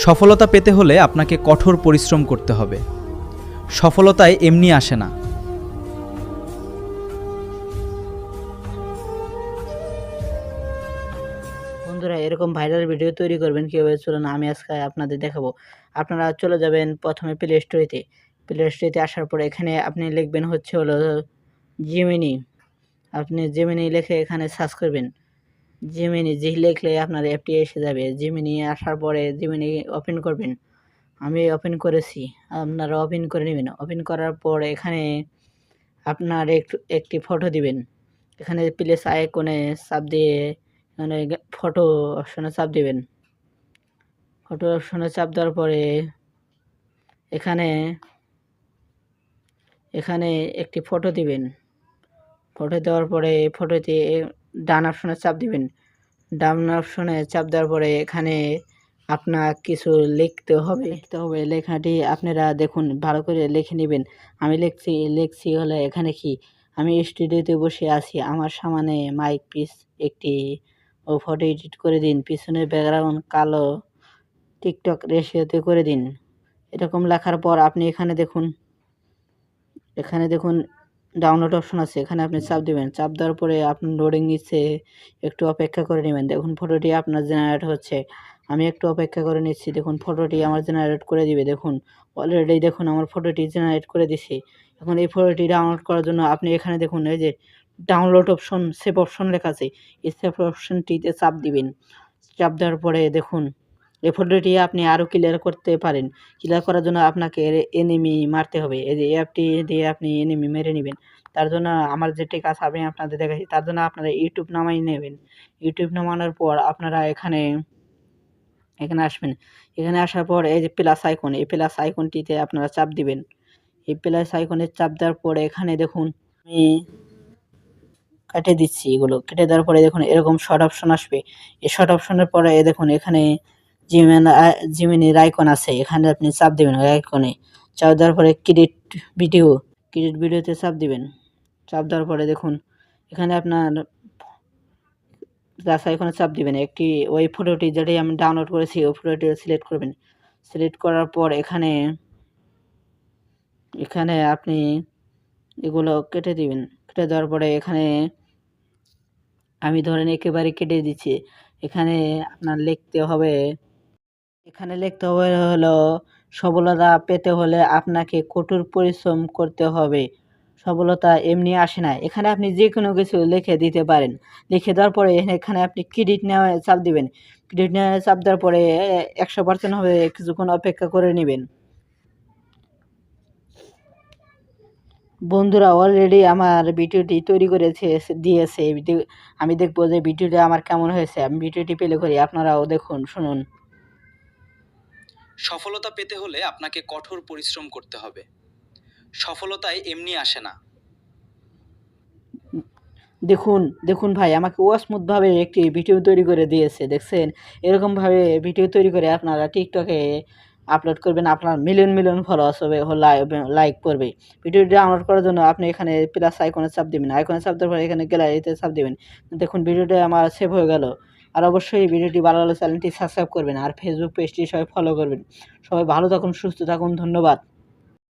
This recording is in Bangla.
সফলতা পেতে হলে আপনাকে কঠোর পরিশ্রম করতে হবে। সফলতায় এমনি আসে না। বন্ধুরা, এরকম ভাইরাল ভিডিও তৈরি করবেন কীভাবে চলুন আমি আজকে আপনাদের দেখাবো। আপনারা চলে যাবেন প্রথমে প্লে স্টোরেতে। প্লে স্টোরেতে আসার পরে এখানে আপনি লিখবেন হলো জিমিনি। আপনি জিমিনি লিখে এখানে সার্চ করবেন। জিমিনি লিখলে আপনার অ্যাপটি এসে যাবে। জিমিনি আসার পরে জিমিনি ওপেন করবেন। আমি ওপেন করেছি, আপনারা ওপেন করে নেবেন। ওপেন করার পর এখানে আপনার একটি ফটো দিবেন। এখানে প্লেস আইকনে চাপ দিয়ে এখানে ফটো অপশনে চাপ দিবেন। ফটো অপশনে চাপ দেওয়ার পরে এখানে এখানে একটি ফটো দিবেন। ফটো দেওয়ার পরে ফটোতে ডান অপশনে চাপ দিবেন। ডান অপশনে চাপ দেওয়ার পরে এখানে আপনার কিছু লিখতে হবে। লেখাটি আপনারা দেখুন, ভালো করে লিখে নেবেন। আমি লিখছি হলে এখানে কি, আমি স্টুডিওতে বসে আছি, আমার সামনে মাইক পিস একটি ও ফটো এডিট করে দিন, পিছনের ব্যাকগ্রাউন্ড কালো, টিকটক রেশিওতে করে দিন। এরকম লেখার পর আপনি এখানে দেখুন ডাউনলোড অপশন আছে, এখানে আপনি চাপ দিবেন। চাপ দেওয়ার পরে আপনার লোডিং নিচ্ছে, একটু অপেক্ষা করে নেবেন। দেখুন ফটোটি আপনার জেনারেট হচ্ছে। আমি একটু অপেক্ষা করে নিচ্ছি। দেখুন ফটোটি আমার জেনারেট করে দিবে। দেখুন অলরেডি দেখুন আমার ফটোটি জেনারেট করে দিছে। এখন এই ফটোটি ডাউনলোড করার জন্য আপনি এখানে দেখুন এই যে ডাউনলোড অপশন, সেভ অপশন লেখা আছে, এই সেভ অপশনটিতে চাপ দিবেন। চাপ দেওয়ার পরে দেখুন এই ফটোটি আপনি আরও ক্লিয়ার করতে পারেন। ক্লিয়ার করার জন্য আপনাকে এনিমি মারতে হবে। এই যে অ্যাপটি দিয়ে আপনি এনিমি মেরে নেবেন। তার জন্য আমার যেটি কাজ আমি আপনাদের দেখাচ্ছি। তার জন্য আপনারা ইউটিউব নামাই নেবেন। ইউটিউব নামানোর পর আপনারা এখানে আসবেন। এখানে আসার পর এই যে প্লাস আইকন, এই প্লাস আইকনটিতে আপনারা চাপ দিবেন। এই প্লাস আইকনে চাপ দেওয়ার পরে এখানে দেখুন আমি কেটে দিচ্ছি। এগুলো কেটে দেওয়ার পরে দেখুন এরকম শর্ট অপশন আসবে। এই শর্ট অপশনের পরে দেখুন এখানে জিমিনির আইকন আছে, এখানে আপনি চাপ দিবেন। ওই আইকনে চাপ দেওয়ার পরে ক্রিয়েট ভিডিওতে চাপ দিবেন। চাপ দেওয়ার পরে দেখুন এখানে আপনার প্লাস আইকনে চাপ দিবেন। ওই ফটোটি যেটি আমি ডাউনলোড করেছি ওই ফটোটি সিলেক্ট করবেন। সিলেক্ট করার পর এখানে আপনি এগুলো কেটে দিবেন। কেটে দেওয়ার পরে এখানে আমি ধরেন একেবারে কেটে দিচ্ছি। এখানে আপনার লিখতে হবে হলো সফলতা পেতে হলে আপনাকে কঠোর পরিশ্রম করতে হবে। সফলতা এমনি আসে না। এখানে আপনি যেকোনো কিছু লিখে দিতে পারেন। লিখে দেওয়ার পরে এখানে আপনি ক্রেডিট নেওয়ায় চাপ দিবেন। ক্রেডিট নেওয়ায় চাপ দেওয়ার পরে 100% হবে, কিছুক্ষণ অপেক্ষা করে নেবেন। বন্ধুরা অলরেডি আমার ভিডিওটি তৈরি করেছে দিয়েছে। আমি দেখব যে ভিডিওটা আমার কেমন হয়েছে। আমি ভিডিওটি প্লে করি, আপনারাও দেখুন, শুনুন। সফলতা পেতে হলে আপনাকে কঠোর পরিশ্রম করতে হবে। সফলতায় এমনি আসে না। দেখুন ভাই, আমাকে অস্মুথভাবে একটি ভিডিও তৈরি করে দিয়েছে, দেখছেন? এরকমভাবে ভিডিও তৈরি করে আপনারা টিকটকে আপলোড করবেন, আপনার মিলিয়ন ফলোয়ার্স হবে, লাইক করবে। ভিডিওটি ডাউনলোড করার জন্য আপনি এখানে প্লাস আইকনে চাপ দিবেন। আইকনে চাপ দেওয়ার পরে এখানে গ্যালারিতে চাপ দিবেন। দেখুন ভিডিওটা আমার সেভ হয়ে গেল। আর অবশ্যই ভিডিওটি ভালো লাগলে চ্যানেলটি সাবস্ক্রাইব করবেন আর ফেসবুক পেজটি সবাই ফলো করবেন। সবাই ভালো থাকুন, সুস্থ থাকুন, ধন্যবাদ।